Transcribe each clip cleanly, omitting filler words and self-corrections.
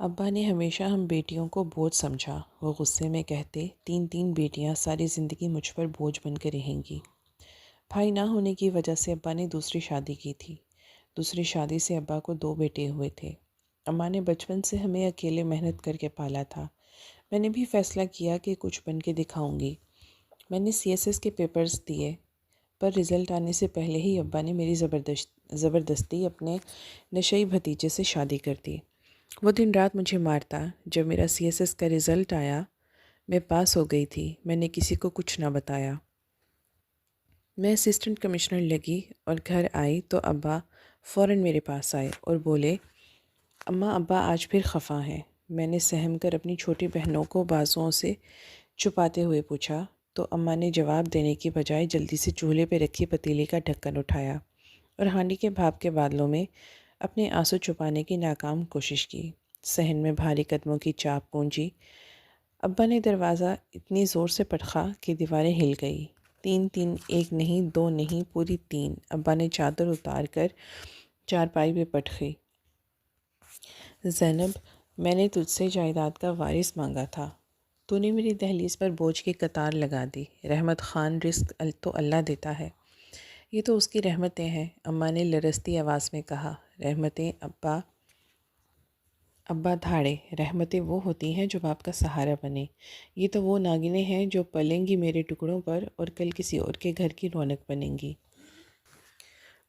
ابا نے ہمیشہ ہم بیٹیوں کو بوجھ سمجھا۔ وہ غصے میں کہتے، تین تین بیٹیاں ساری زندگی مجھ پر بوجھ بن کے رہیں گی۔ بھائی نہ ہونے کی وجہ سے ابا نے دوسری شادی کی تھی۔ دوسری شادی سے ابا کو دو بیٹے ہوئے تھے۔ اماں نے بچپن سے ہمیں اکیلے محنت کر کے پالا تھا۔ میں نے بھی فیصلہ کیا کہ کچھ بن کے دکھاؤں گی۔ میں نے CSS کے پیپرز دیے، پر رزلٹ آنے سے پہلے ہی ابا نے میری زبردستی اپنے نشئی بھتیجے سے شادی کر دی۔ وہ دن رات مجھے مارتا۔ جب میرا CSS کا رزلٹ آیا، میں پاس ہو گئی تھی، میں نے کسی کو کچھ نہ بتایا۔ میں اسسٹنٹ کمشنر لگی اور گھر آئی تو ابا فوراً میرے پاس آئے اور بولے، اماں ابا آج پھر خفا ہیں۔ میں نے سہم کر اپنی چھوٹی بہنوں کو بازوؤں سے چھپاتے ہوئے پوچھا تو اماں نے جواب دینے کی بجائے جلدی سے چولہے پہ رکھی پتیلے کا ڈھکن اٹھایا اور ہانڈی کے بھاپ کے بادلوں میں اپنے آنسو چھپانے کی ناکام کوشش کی۔ صحن میں بھاری قدموں کی چاپ گونجی۔ ابا نے دروازہ اتنی زور سے پٹخا کہ دیواریں ہل گئی۔ تین تین، ایک نہیں، دو نہیں، پوری تین۔ ابا نے چادر اتار کر چارپائی پہ پٹخی۔ زینب، میں نے تجھ سے جائیداد کا وارث مانگا تھا، تو نے میری دہلیز پر بوجھ کی قطار لگا دی۔ رحمت خان، رزق تو اللہ دیتا ہے، یہ تو اس کی رحمتیں ہیں، اماں نے لرزتی آواز میں کہا۔ رحمتیں؟ ابا دھاڑے، رحمتیں وہ ہوتی ہیں جو باپ کا سہارا بنے، یہ تو وہ ناگنیں ہیں جو پلیں گی میرے ٹکڑوں پر اور کل کسی اور کے گھر کی رونق بنیں گی۔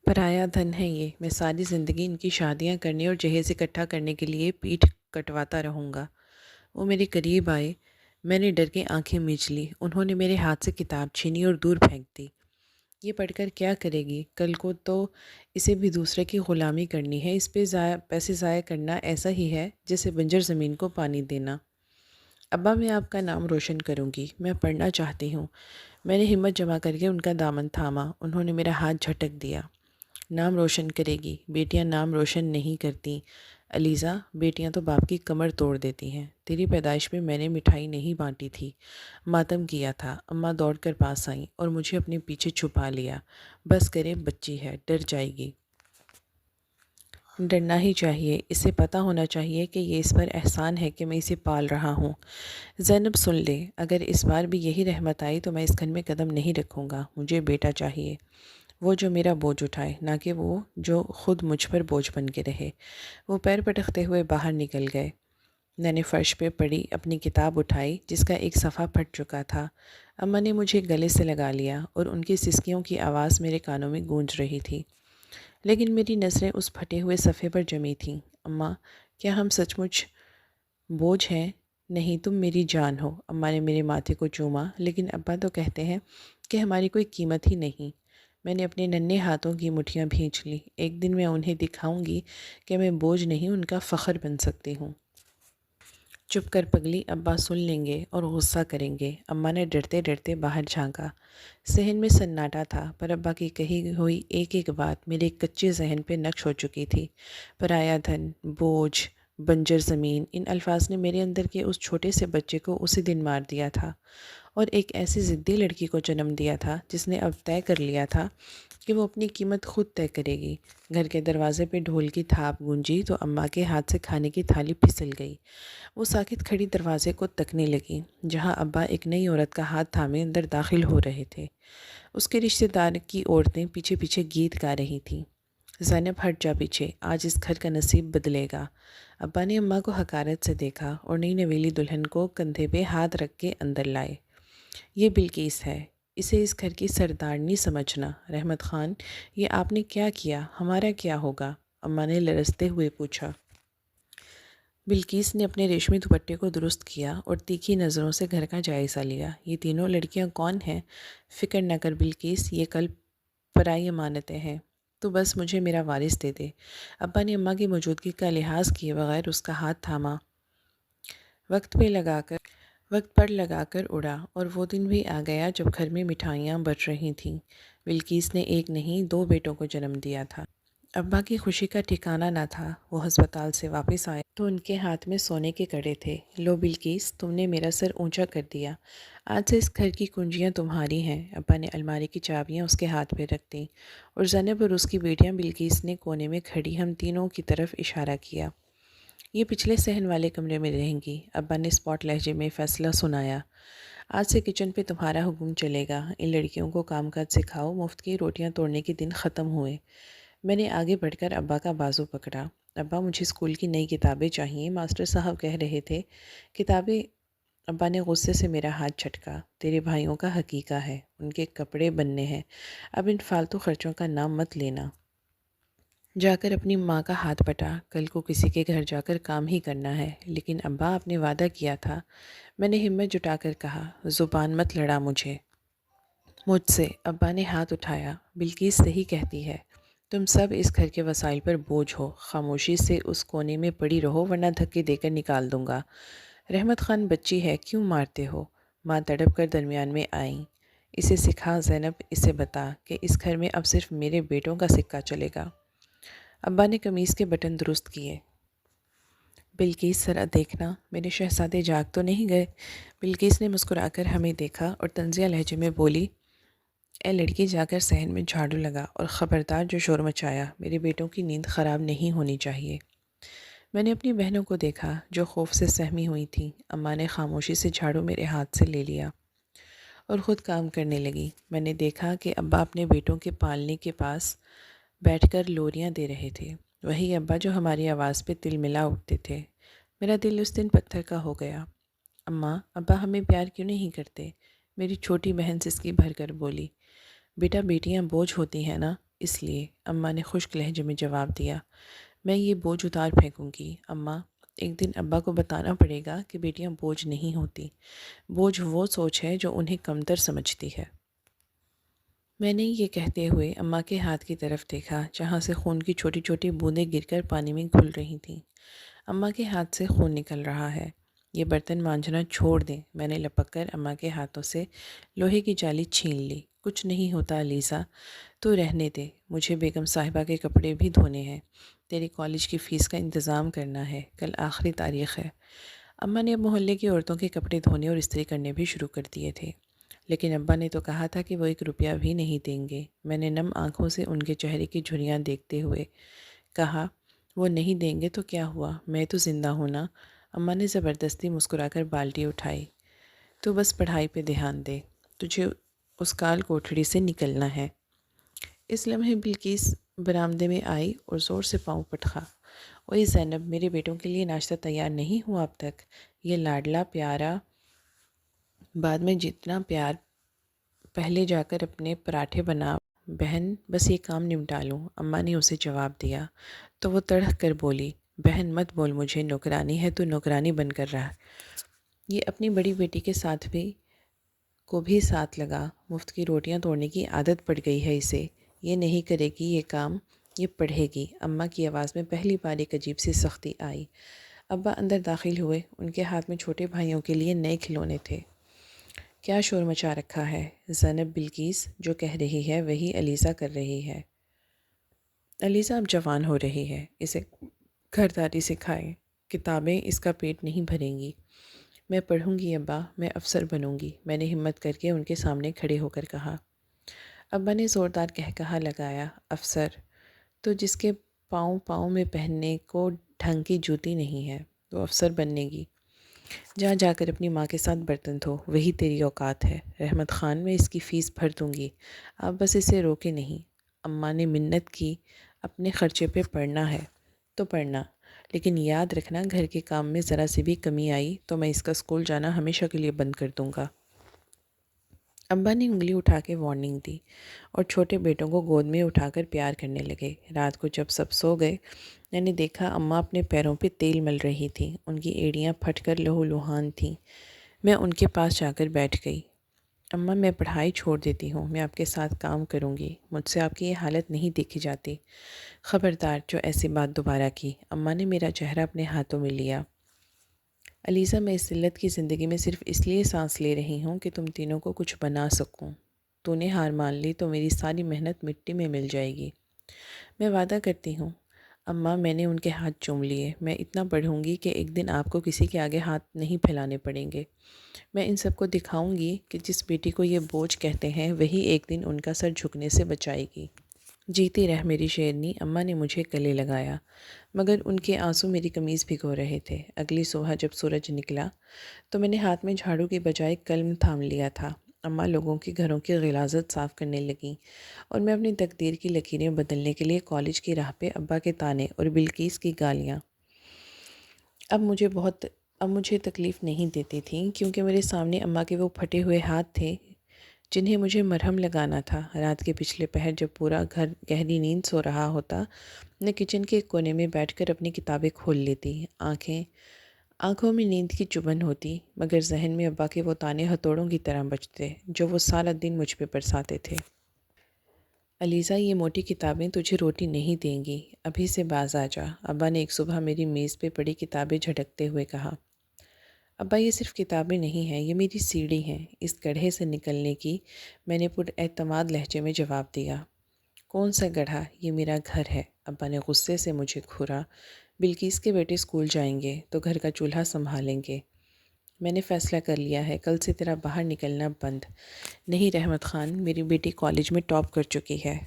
پرایا دھن ہے یہ، میں ساری زندگی ان کی شادیاں کرنے اور جہیز اکٹھا کرنے کے لیے پیٹھ کٹواتا رہوں گا۔ وہ میرے قریب آئے، میں نے ڈر کے آنکھیں میچ لی۔ انہوں نے میرے ہاتھ سے کتاب چھینی اور دور پھینک دی۔ یہ پڑھ کر کیا کرے گی؟ کل کو تو اسے بھی دوسرے کی غلامی کرنی ہے۔ اس پہ پیسے ضائع کرنا ایسا ہی ہے جیسے بنجر زمین کو پانی دینا۔ ابا، میں آپ کا نام روشن کروں گی، میں پڑھنا چاہتی ہوں۔ میں نے ہمت جمع کر کے ان کا دامن تھاما۔ انہوں نے میرا ہاتھ جھٹک دیا۔ نام روشن کرے گی؟ بیٹیاں نام روشن نہیں کرتیں علیزہ، بیٹیاں تو باپ کی کمر توڑ دیتی ہیں۔ تیری پیدائش میں نے مٹھائی نہیں بانٹی تھی، ماتم کیا تھا۔ اماں دوڑ کر پاس آئیں اور مجھے اپنے پیچھے چھپا لیا۔ بس کرے، بچی ہے، ڈر جائے گی۔ ڈرنا ہی چاہیے، اسے پتہ ہونا چاہیے کہ یہ اس پر احسان ہے کہ میں اسے پال رہا ہوں۔ زینب سن لے، اگر اس بار بھی یہی رحمت آئی تو میں اس گھر میں قدم نہیں رکھوں گا۔ مجھے بیٹا چاہیے، وہ جو میرا بوجھ اٹھائے، نہ کہ وہ جو خود مجھ پر بوجھ بن کے رہے۔ وہ پیر پٹکتے ہوئے باہر نکل گئے۔ میں نے فرش پہ پڑی اپنی کتاب اٹھائی جس کا ایک صفحہ پھٹ چکا تھا۔ اماں نے مجھے گلے سے لگا لیا اور ان کی سسکیوں کی آواز میرے کانوں میں گونج رہی تھی، لیکن میری نظریں اس پھٹے ہوئے صفحے پر جمی تھیں۔ اماں، کیا ہم سچ مچ بوجھ ہیں؟ نہیں، تم میری جان ہو۔ اماں نے میرے ماتھے کو چوما، لیکن ابا تو کہتے ہیں کہ ہماری کوئی قیمت ہی نہیں۔ میں نے اپنے ننھے ہاتھوں کی مٹھیاں بھینچ لی۔ ایک دن میں انہیں دکھاؤں گی کہ میں بوجھ نہیں، ان کا فخر بن سکتی ہوں۔ چپ کر پگلی، ابا سن لیں گے اور غصہ کریں گے۔ اماں نے ڈرتے ڈرتے باہر جھانکا۔ صحن میں سناٹا تھا، پر ابا کی کہی ہوئی ایک ایک بات میرے کچے ذہن پہ نقش ہو چکی تھی۔ پرایا دھن، بوجھ، بنجر زمین، ان الفاظ نے میرے اندر کے اس چھوٹے سے بچے کو اسی دن مار دیا تھا اور ایک ایسی ضدی لڑکی کو جنم دیا تھا جس نے اب طے کر لیا تھا کہ وہ اپنی قیمت خود طے کرے گی۔ گھر کے دروازے پہ ڈھول کی تھاپ گونجی تو اماں کے ہاتھ سے کھانے کی تھالی پھسل گئی۔ وہ ساکت کھڑی دروازے کو تکنے لگی جہاں ابا ایک نئی عورت کا ہاتھ تھامے اندر داخل ہو رہے تھے۔ اس کے رشتہ دار کی عورتیں پیچھے پیچھے گیت گا رہی تھیں۔ زینب، ہٹ جا پیچھے، آج اس گھر کا نصیب بدلے گا۔ ابا نے اماں کو حقارت سے دیکھا اور نئی نویلی دلہن کو کندھے پہ ہاتھ رکھ کے اندر لائے۔ یہ بلقیس ہے، اسے اس گھر کی سردارنی سمجھنا۔ رحمت خان، یہ آپ نے کیا کیا؟ ہمارا کیا ہوگا؟ اماں نے لرزتے ہوئے پوچھا۔ بلقیس نے اپنے ریشمی دوپٹے کو درست کیا اور تیکھی نظروں سے گھر کا جائزہ لیا۔ یہ تینوں لڑکیاں کون ہیں؟ فکر نہ کر بلقیس، یہ کل پرائی امانتیں ہیں، تو بس مجھے میرا وارث دے دے۔ ابا نے اماں کی موجودگی کا لحاظ کیے بغیر اس کا ہاتھ تھاما۔ وقت پر لگا کر اڑا اور وہ دن بھی آ گیا جب گھر میں مٹھائیاں بٹ رہی تھیں۔ بلقیس نے ایک نہیں، دو بیٹوں کو جنم دیا تھا۔ ابا کی خوشی کا ٹھکانہ نہ تھا۔ وہ ہسپتال سے واپس آئے تو ان کے ہاتھ میں سونے کے کڑے تھے۔ لو بلقیس، تم نے میرا سر اونچا کر دیا، آج سے اس گھر کی کنجیاں تمہاری ہیں۔ ابا نے الماری کی چابیاں اس کے ہاتھ پہ رکھ دیں اور زینب اور اس کی بیٹیاں بلقیس نے کونے میں کھڑی ہم تینوں کی طرف اشارہ کیا۔ یہ پچھلے صحن والے کمرے میں رہیں گی، ابا نے اسپاٹ لہجے میں فیصلہ سنایا۔ آج سے کچن پہ تمہارا حکم چلے گا، ان لڑکیوں کو کام کاج سکھاؤ، مفت کی روٹیاں توڑنے کے دن ختم ہوئے۔ میں نے آگے بڑھ کر ابا کا بازو پکڑا۔ ابا مجھے اسکول کی نئی کتابیں چاہیے، ماسٹر صاحب کہہ رہے تھے۔ کتابیں؟ ابا نے غصے سے میرا ہاتھ چھٹکا۔ تیرے بھائیوں کا حقیقہ ہے، ان کے کپڑے بننے ہیں، اب ان فالتو خرچوں کا نام مت لینا۔ جا کر اپنی ماں کا ہاتھ پٹا، کل کو کسی کے گھر جا کر کام ہی کرنا ہے۔ لیکن ابا آپ نے وعدہ کیا تھا۔ میں نے ہمت جٹا کر کہا، زبان مت لڑا مجھ سے۔ ابا نے ہاتھ اٹھایا۔ بلقیس صحیح کہتی ہے، تم سب اس گھر کے وسائل پر بوجھ ہو، خاموشی سے اس کونے میں پڑی رہو ورنہ دھکے دے کر نکال دوں گا۔ رحمت خان بچی ہے، کیوں مارتے ہو؟ ماں تڑپ کر درمیان میں آئیں۔ اسے سکھا زینب، اسے بتا کہ اس گھر میں اب صرف میرے بیٹوں کا سکہ چلے گا۔ ابا نے قمیص کے بٹن درست کیے۔ بلقیس ذرا دیکھنا، میرے شہزادے جاگ تو نہیں گئے؟ بلقیس نے مسکرا کر ہمیں دیکھا اور طنزیہ لہجے میں بولی، اے لڑکی، جا کر صحن میں جھاڑو لگا اور خبردار جو شور مچایا، میرے بیٹوں کی نیند خراب نہیں ہونی چاہیے۔ میں نے اپنی بہنوں کو دیکھا جو خوف سے سہمی ہوئی تھیں۔ اماں نے خاموشی سے جھاڑو میرے ہاتھ سے لے لیا اور خود کام کرنے لگی۔ میں نے دیکھا کہ ابا اپنے بیٹوں کے پالنے کے پاس بیٹھ کر لوریاں دے رہے تھے، وہی ابا جو ہماری آواز پہ تل ملا اٹھتے تھے۔ میرا دل اس دن پتھر کا ہو گیا۔ اماں، ابا ہمیں پیار کیوں نہیں کرتے؟ میری چھوٹی بہن سسکی بھر کر بولی۔ بیٹا، بیٹیاں بوجھ ہوتی ہیں نا، اس لیے، اماں نے خشک لہجے میں جواب دیا۔ میں یہ بوجھ اتار پھینکوں گی اماں، ایک دن ابا کو بتانا پڑے گا کہ بیٹیاں بوجھ نہیں ہوتی۔ بوجھ وہ سوچ ہے جو انہیں کمتر سمجھتی ہے۔ میں نے یہ کہتے ہوئے اماں کے ہاتھ کی طرف دیکھا جہاں سے خون کی چھوٹی چھوٹی بوندیں گر کر پانی میں گھل رہی تھیں۔ اماں کے ہاتھ سے خون نکل رہا ہے، یہ برتن مانجنا چھوڑ دیں۔ میں نے لپک کر اماں کے ہاتھوں سے لوہے کی جالی چھین لی۔ کچھ نہیں ہوتا علیزہ، تو رہنے دے، مجھے بیگم صاحبہ کے کپڑے بھی دھونے ہیں، تیری کالج کی فیس کا انتظام کرنا ہے، کل آخری تاریخ ہے۔ اماں نے اب محلے کی عورتوں کے کپڑے دھونے اور استری کرنے بھی شروع کر دیے تھے، لیکن ابا نے تو کہا تھا کہ وہ 1 روپیہ بھی نہیں دیں گے۔ میں نے نم آنکھوں سے ان کے چہرے کی جھریاں دیکھتے ہوئے کہا، وہ نہیں دیں گے تو کیا ہوا، میں تو زندہ ہوں نا۔ اماں نے زبردستی مسکرا کر بالٹی اٹھائی۔ تو بس پڑھائی پہ دھیان دے، تجھے اس کال کوٹھڑی سے نکلنا ہے۔ اس لمحے بلقیس برآمدے میں آئی اور زور سے پاؤں پٹکا۔ اوئے زینب، میرے بیٹوں کے لیے ناشتہ تیار نہیں ہوا اب تک؟ یہ لاڈلا پیارا بعد میں جتنا پیار، پہلے جا کر اپنے پراٹھے بنا۔ بہن، بس یہ کام نمٹا لوں، اماں نے اسے جواب دیا تو وہ تڑک کر بولی، بہن مت بول، مجھے نوکرانی ہے تو نوکرانی بن کر رہا۔ یہ اپنی بڑی بیٹی کے ساتھ بھی ساتھ لگا، مفت کی روٹیاں توڑنے کی عادت پڑ گئی ہے اسے، یہ نہیں کرے گی یہ کام، یہ پڑھے گی۔ اماں کی آواز میں پہلی بار ایک عجیب سی سختی آئی۔ ابا اندر داخل ہوئے، ان کے ہاتھ میں چھوٹے بھائیوں کے لیے نئے کھلونے تھے۔ کیا شور مچا رکھا ہے؟ زینب بلقیس جو کہہ رہی ہے وہی علیزہ کر رہی ہے۔ علیزہ اب جوان ہو رہی ہے، اسے گھرداری سکھائے، کتابیں اس کا پیٹ نہیں بھریں گی۔ میں پڑھوں گی ابا، میں افسر بنوں گی، میں نے ہمت کر کے ان کے سامنے کھڑے ہو کر کہا۔ ابا نے زوردار کہا لگایا، افسر؟ تو جس کے پاؤں میں پہننے کو ڈھنگ کی جوتی نہیں ہے، وہ افسر بننے گی۔ جا کر اپنی ماں کے ساتھ برتن دھو، وہی تیری اوقات ہے۔ رحمت خان، میں اس کی فیس بھر دوں گی، آپ بس اسے روکے نہیں۔ اماں نے منت کی، اپنے خرچے پہ پڑھنا ہے تو پڑھنا، لیکن یاد رکھنا گھر کے کام میں ذرا سی بھی کمی آئی تو میں اس کا اسکول جانا ہمیشہ کے لیے بند کر دوں گا۔ ابا نے انگلی اٹھا کے وارننگ دی اور چھوٹے بیٹوں کو گود میں اٹھا کر پیار کرنے لگے۔ رات کو جب سب سو گئے، میں نے دیکھا اماں اپنے پیروں پہ تیل مل رہی تھیں، ان کی ایڑیاں پھٹ کر لہو لہان تھیں۔ میں ان کے پاس جا کر بیٹھ گئی۔ اماں، میں پڑھائی چھوڑ دیتی ہوں، میں آپ کے ساتھ کام کروں گی، مجھ سے آپ کی یہ حالت نہیں دیکھی جاتی۔ خبردار جو ایسی بات دوبارہ کی۔ اماں نے میرا چہرہ اپنے ہاتھوں میں لیا۔ علیزہ، میں اس ذلت کی زندگی میں صرف اس لیے سانس لے رہی ہوں کہ تم تینوں کو کچھ بنا سکوں۔ تو نے ہار مان لی تو میری ساری محنت مٹی میں مل جائے گی۔ میں وعدہ کرتی ہوں۔ اماں، میں نے ان کے ہاتھ چوم لیے، میں اتنا پڑھوں گی کہ ایک دن آپ کو کسی کے آگے ہاتھ نہیں پھیلانے پڑیں گے۔ میں ان سب کو دکھاؤں گی کہ جس بیٹی کو یہ بوجھ کہتے ہیں وہی ایک دن ان کا سر جھکنے سے بچائے گی۔ جیتی رہ میری شیرنی، اماں نے مجھے گلے لگایا، مگر ان کے آنسو میری قمیض بھگو رہے تھے۔ اگلی صبح جب سورج نکلا تو میں نے ہاتھ میں جھاڑو کے بجائے قلم تھام لیا تھا۔ اماں لوگوں کے گھروں کی غلاظت صاف کرنے لگیں اور میں اپنی تقدیر کی لکیریں بدلنے کے لیے کالج کی راہ پہ ابا کے طعنے اور بلقیس کی گالیاں اب مجھے تکلیف نہیں دیتی تھیں، کیونکہ میرے سامنے اماں کے وہ پھٹے ہوئے ہاتھ تھے جنہیں مجھے مرہم لگانا تھا۔ رات کے پچھلے پہر جب پورا گھر گہری نیند سو رہا ہوتا، میں کچن کے ایک کونے میں بیٹھ کر اپنی کتابیں کھول لیتی۔ آنکھوں میں نیند کی چبھن ہوتی، مگر ذہن میں ابا کے وہ طعنے ہتھوڑوں کی طرح بجتے جو وہ سارا دن مجھ پہ برساتے تھے۔ علیزہ، یہ موٹی کتابیں تجھے روٹی نہیں دیں گی، ابھی سے باز آ جا، ابا نے ایک صبح میری میز پہ پڑی کتابیں جھٹکتے ہوئے کہا۔ ابا، یہ صرف کتابیں نہیں ہیں، یہ میری سیڑھی ہیں اس گڑھے سے نکلنے کی، میں نے پر اعتماد لہجے میں جواب دیا۔ کون سا گڑھا؟ یہ میرا گھر ہے، ابا نے غصے سے مجھے گھورا۔ بلقیس کے بیٹے اسکول جائیں گے تو گھر کا چولہا سنبھالیں گے۔ میں نے فیصلہ کر لیا ہے، کل سے تیرا باہر نکلنا بند۔ نہیں رحمت خان، میری بیٹی کالج میں ٹاپ کر چکی ہے،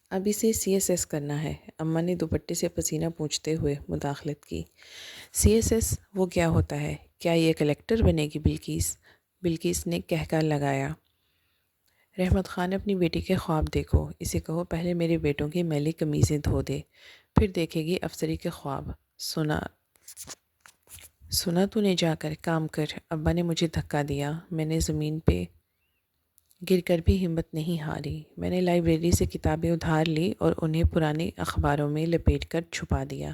اب اسے CSS کرنا ہے، اماں نے دوپٹے سے پسینہ پونچھتے ہوئے مداخلت کی۔ CSS وہ کیا ہوتا ہے؟ کیا یہ کلیکٹر بنے گی بلقیس؟ بلقیس نے کہکا لگایا۔ رحمت خان، اپنی بیٹی کے خواب دیکھو، اسے کہو پہلے میرے بیٹوں کی میلی قمیضیں دھو دے، پھر دیکھے گی افسری کے خواب۔ سنا تو نے جا کر کام کر، ابا نے مجھے دھکا دیا۔ میں نے زمین پہ گر کر بھی ہمت نہیں ہاری۔ میں نے لائبریری سے کتابیں ادھار لی اور انہیں پرانے اخباروں میں لپیٹ کر چھپا دیا۔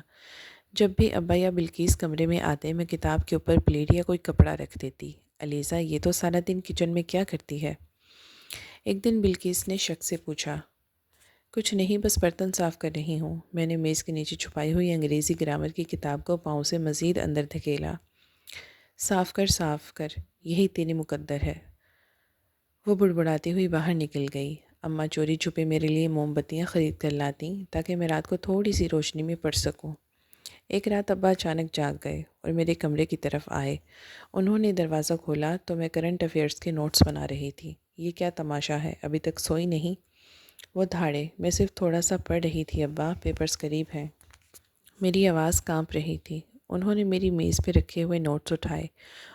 جب بھی ابا یا بلقیس کمرے میں آتے، میں کتاب کے اوپر پلیٹ یا کوئی کپڑا رکھ دیتی۔ علیزہ، یہ تو سارا دن کچن میں کیا کرتی ہے؟ ایک دن بلقیس نے شک سے پوچھا۔ کچھ نہیں، بس برتن صاف کر رہی ہوں۔ میں نے میز کے نیچے چھپائی ہوئی انگریزی گرامر کی کتاب کو پاؤں سے مزید اندر دھکیلا۔ صاف کر، یہی تیری مقدر ہے۔ وہ بڑبڑاتی ہوئی باہر نکل گئی۔ اماں چوری چھپے میرے لیے موم بتیاں خرید کر لاتیں تاکہ میں رات کو تھوڑی سی روشنی میں پڑھ سکوں۔ ایک رات ابا اچانک جاگ گئے اور میرے کمرے کی طرف آئے۔ انہوں نے دروازہ کھولا تو میں کرنٹ افیئرز کے نوٹس بنا رہی تھی۔ یہ کیا تماشا ہے، ابھی تک سوئی نہیں؟ وہ دھاڑے، میں صرف تھوڑا سا پڑھ رہی تھی ابا، پیپرز قریب ہیں۔ میری آواز کانپ رہی تھی۔ انہوں نے میری میز پہ رکھے ہوئے نوٹس اٹھائے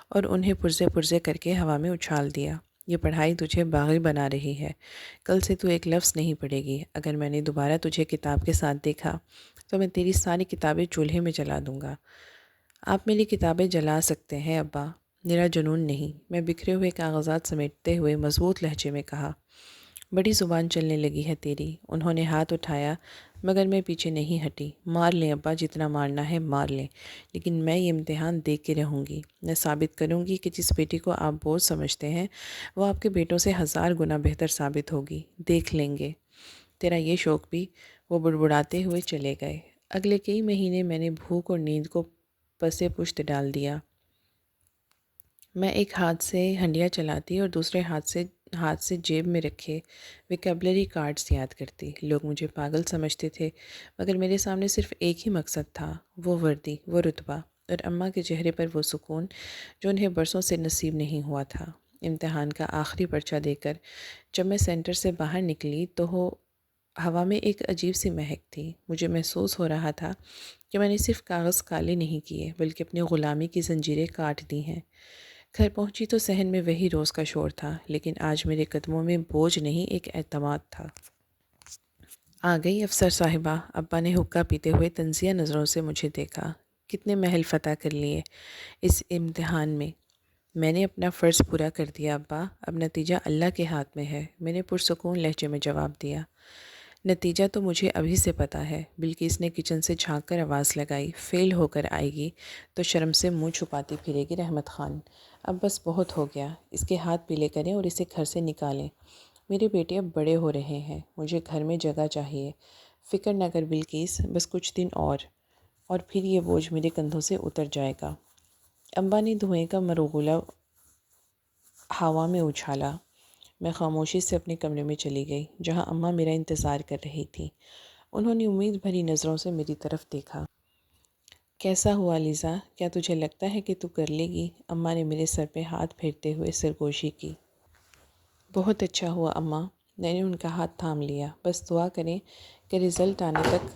اور انہیں پرزے پرزے کر کے ہوا میں اچھال دیا۔ یہ پڑھائی تجھے باغی بنا رہی ہے، کل سے تو ایک لفظ نہیں پڑھے گی۔ اگر میں نے دوبارہ تجھے کتاب کے ساتھ دیکھا تو میں تیری ساری کتابیں چولہے میں جلا دوں گا۔ آپ میری کتابیں جلا سکتے ہیں ابا، میرا جنون نہیں، میں بکھرے ہوئے کاغذات سمیٹتے ہوئے مضبوط لہجے میں کہا۔ بڑی زبان چلنے لگی ہے تیری۔ انہوں نے ہاتھ اٹھایا مگر میں پیچھے نہیں ہٹی۔ مار لیں ابا، جتنا مارنا ہے مار لیں، لیکن میں یہ امتحان دے کے رہوں گی۔ میں ثابت کروں گی کہ جس بیٹی کو آپ بوجھ سمجھتے ہیں وہ آپ کے بیٹوں سے 1000 گنا بہتر ثابت ہوگی، دیکھ لیں گے تیرا یہ شوق بھی۔ وہ بڑبڑاتے ہوئے چلے گئے۔ اگلے کئی مہینے میں نے بھوک اور نیند کو پسے پشت ڈال دیا۔ میں ایک ہاتھ سے ہنڈیا چلاتی اور دوسرے ہاتھ سے جیب میں رکھے ویکیبلری کارڈز یاد کرتی۔ لوگ مجھے پاگل سمجھتے تھے، مگر میرے سامنے صرف ایک ہی مقصد تھا، وہ وردی، وہ رتبہ اور اماں کے چہرے پر وہ سکون جو انہیں برسوں سے نصیب نہیں ہوا تھا۔ امتحان کا آخری پرچہ دے کر جب میں سینٹر سے باہر نکلی تو ہوا میں ایک عجیب سی مہک تھی۔ مجھے محسوس ہو رہا تھا کہ میں نے صرف کاغذ کالے نہیں کیے بلکہ اپنی غلامی کی زنجیریں کاٹ دی ہیں۔ گھر پہنچی تو صحن میں وہی روز کا شور تھا، لیکن آج میرے قدموں میں بوجھ نہیں، ایک اعتماد تھا۔ آ گئی افسر صاحبہ، ابا نے حقہ پیتے ہوئے طنزیہ نظروں سے مجھے دیکھا۔ کتنے محل فتح کر لیے اس امتحان میں؟ میں نے اپنا فرض پورا کر دیا ابا، اب نتیجہ اللہ کے ہاتھ میں ہے، میں نے پرسکون لہجے میں جواب دیا۔ نتیجہ تو مجھے ابھی سے پتہ ہے، بلقیس نے کچن سے جھانک کر آواز لگائی۔ فیل ہو کر آئے گی تو شرم سے منہ چھپاتی پھرے گی رحمت خان۔ اب بس بہت ہو گیا، اس کے ہاتھ پیلے کریں اور اسے گھر سے نکالیں۔ میرے بیٹے اب بڑے ہو رہے ہیں، مجھے گھر میں جگہ چاہیے۔ فکر نہ کر بلقیس، بس کچھ دن اور پھر یہ بوجھ میرے کندھوں سے اتر جائے گا۔ ابا نے دھوئیں کا مرغولا ہوا میں اچھالا۔ میں خاموشی سے اپنے کمرے میں چلی گئی جہاں اماں میرا انتظار کر رہی تھی۔ انہوں نے امید بھری نظروں سے میری طرف دیکھا۔ کیسا ہوا لیزا، کیا تجھے لگتا ہے کہ تو کر لے گی؟ اماں نے میرے سر پہ ہاتھ پھیرتے ہوئے سرگوشی کی۔ بہت اچھا ہوا اماں، میں نے ان کا ہاتھ تھام لیا۔ بس دعا کریں کہ رزلٹ آنے تک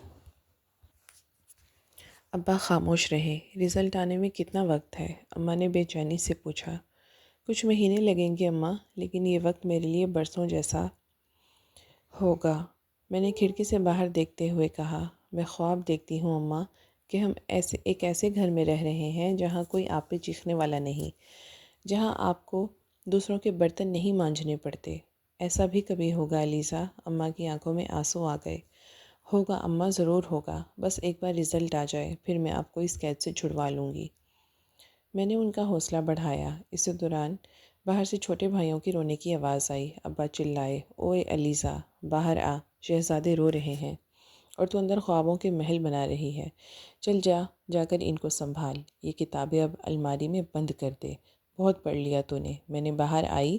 ابا خاموش رہے۔ رزلٹ آنے میں کتنا وقت ہے؟ اماں نے بے چینی سے پوچھا۔ کچھ مہینے لگیں گے اماں، لیکن یہ وقت میرے لیے برسوں جیسا ہوگا۔ میں نے کھڑکی سے باہر دیکھتے ہوئے کہا، میں خواب دیکھتی ہوں اماں کہ ہم ایک ایسے گھر میں رہ رہے ہیں جہاں کوئی آپ پہ چیخنے والا نہیں، جہاں آپ کو دوسروں کے برتن نہیں مانجھنے پڑتے۔ ایسا بھی کبھی ہوگا علیزہ؟ اماں کی آنکھوں میں آنسو آ گئے۔ ہوگا اماں، ضرور ہوگا، بس ایک بار رزلٹ آ جائے، پھر میں آپ کو اس قید سے چھڑوا لوں گی۔ میں نے ان کا حوصلہ بڑھایا۔ اسی دوران باہر سے چھوٹے بھائیوں کی رونے کی آواز آئی۔ ابا چلائے، اوئے علیزہ، باہر آ، شہزادے رو رہے ہیں اور تو اندر خوابوں کے محل بنا رہی ہے۔ چل جا، جا کر ان کو سنبھال، یہ کتابیں اب الماری میں بند کر دے، بہت پڑھ لیا تو نے۔ میں نے باہر آئی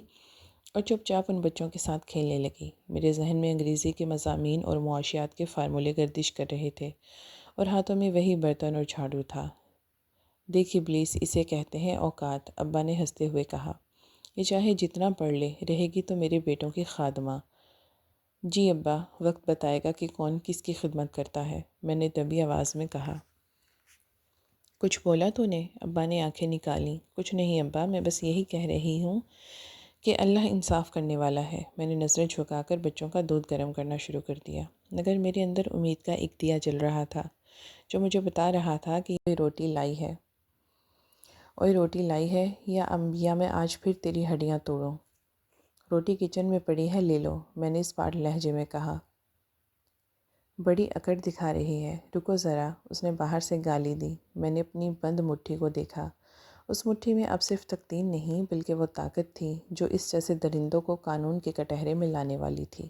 اور چپ چاپ ان بچوں کے ساتھ کھیلنے لگی۔ میرے ذہن میں انگریزی کے مضامین اور معاشیات کے فارمولے گردش کر رہے تھے اور ہاتھوں میں وہی برتن اور جھاڑو تھا۔ دیکھ ابلیس، اسے کہتے ہیں اوقات، ابا نے ہنستے ہوئے کہا۔ یہ چاہے جتنا پڑھ لے، رہے گی تو میرے بیٹوں کی خادمہ۔ جی ابا، وقت بتائے گا کہ کون کس کی خدمت کرتا ہے، میں نے دبی آواز میں کہا۔ کچھ بولا تو نے؟ ابا نے آنکھیں نکالیں۔ کچھ نہیں ابا، میں بس یہی کہہ رہی ہوں کہ اللہ انصاف کرنے والا ہے۔ میں نے نظریں جھکا کر بچوں کا دودھ گرم کرنا شروع کر دیا، مگر میرے اندر امید کا ایک دیا جل رہا تھا جو مجھے بتا رہا تھا کہ یہ روٹی لائی ہے، اور روٹی لائی ہے یا میں آج پھر تیری ہڈیاں توڑوں۔ روٹی کچن میں پڑی ہے، لے لو، میں نے اس پاٹ لہجے میں کہا۔ بڑی اکڑ دکھا رہی ہے، رکو ذرا، اس نے باہر سے گالی دی۔ میں نے اپنی بند مٹھی کو دیکھا۔ اس مٹھی میں اب صرف تقدیر نہیں بلکہ وہ طاقت تھی جو اس جیسے درندوں کو قانون کے کٹہرے میں لانے والی تھی۔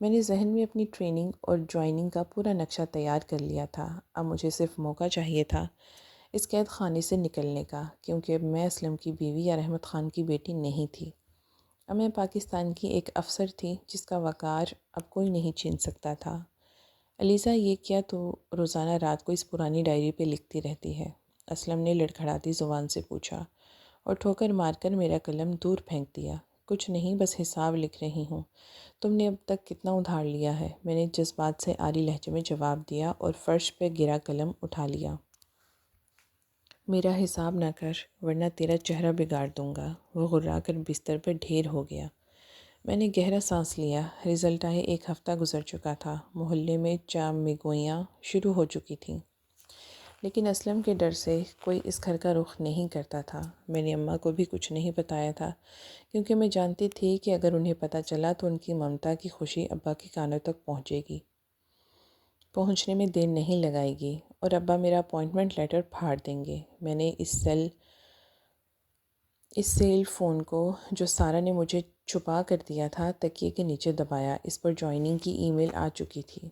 میں نے ذہن میں اپنی ٹریننگ اور جوائننگ کا پورا نقشہ تیار کر لیا تھا۔ اب مجھے صرف موقع چاہیے تھا اس قید خانے سے نکلنے کا، کیونکہ اب میں اسلم کی بیوی یا رحمت خان کی بیٹی نہیں تھی۔ اب میں پاکستان کی ایک افسر تھی جس کا وقار اب کوئی نہیں چھین سکتا تھا۔ علیزہ، یہ کیا تو روزانہ رات کو اس پرانی ڈائری پہ لکھتی رہتی ہے؟ اسلم نے لڑکھڑاتی زبان سے پوچھا اور ٹھوکر مار کر میرا قلم دور پھینک دیا۔ کچھ نہیں، بس حساب لکھ رہی ہوں۔ تم نے اب تک کتنا ادھار لیا ہے؟ میں نے جذبات سے عاری لہجے میں جواب دیا اور فرش پہ گرا قلم اٹھا لیا۔ میرا حساب نہ کر ورنہ تیرا چہرہ بگاڑ دوں گا۔ وہ غرا کر بستر پر ڈھیر ہو گیا۔ میں نے گہرا سانس لیا۔ رزلٹ آئے ایک ہفتہ گزر چکا تھا۔ محلے میں چامگوئیاں شروع ہو چکی تھیں، لیکن اسلم کے ڈر سے کوئی اس گھر کا رخ نہیں کرتا تھا۔ میں نے اماں کو بھی کچھ نہیں بتایا تھا، کیونکہ میں جانتی تھی کہ اگر انہیں پتہ چلا تو ان کی ممتا کی خوشی ابا کے کانوں تک پہنچنے میں دیر نہیں لگائے گی اور ابا میرا اپوائنٹمنٹ لیٹر پھاڑ دیں گے۔ میں نے اس سیل فون کو جو سارا نے مجھے چھپا کر دیا تھا تکیے کے نیچے دبایا۔ اس پر جوائننگ کی ای میل آ چکی تھی۔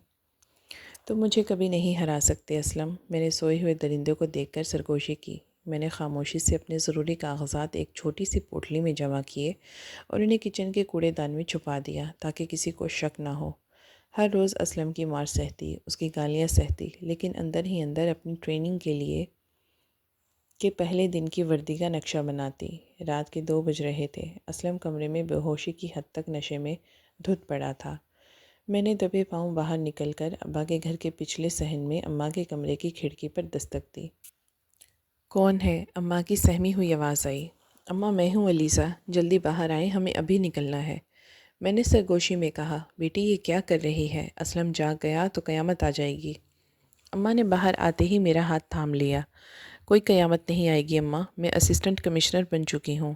تم مجھے کبھی نہیں ہرا سکتے اسلم۔ میں نے سوئے ہوئے درندوں کو دیکھ کر سرگوشی کی۔ میں نے خاموشی سے اپنے ضروری کاغذات ایک چھوٹی سی پوٹلی میں جمع کیے اور انہیں کچن کے کوڑے دان میں چھپا دیا تاکہ کسی کو شک نہ ہو۔ ہر روز اسلم کی مار سہتی، اس کی گالیاں سہتی، لیکن اندر ہی اندر اپنی ٹریننگ کے پہلے دن کی وردی کا نقشہ بناتی۔ رات کے 2 بج رہے تھے۔ اسلم کمرے میں بے ہوشی کی حد تک نشے میں دھت پڑا تھا۔ میں نے دبے پاؤں باہر نکل کر ابا کے گھر کے پچھلے صحن میں اماں کے کمرے کی کھڑکی پر دستک دی۔ کون ہے؟ اماں کی سہمی ہوئی آواز آئی۔ اماں، میں ہوں علیزہ، جلدی باہر آئیں، ہمیں ابھی نکلنا ہے۔ میں نے سرگوشی میں کہا، بیٹی یہ کیا کر رہی ہے؟ اسلم جاگ گیا تو قیامت آ جائے گی۔ اماں نے باہر آتے ہی میرا ہاتھ تھام لیا۔ کوئی قیامت نہیں آئے گی اماں، میں اسسٹنٹ کمشنر بن چکی ہوں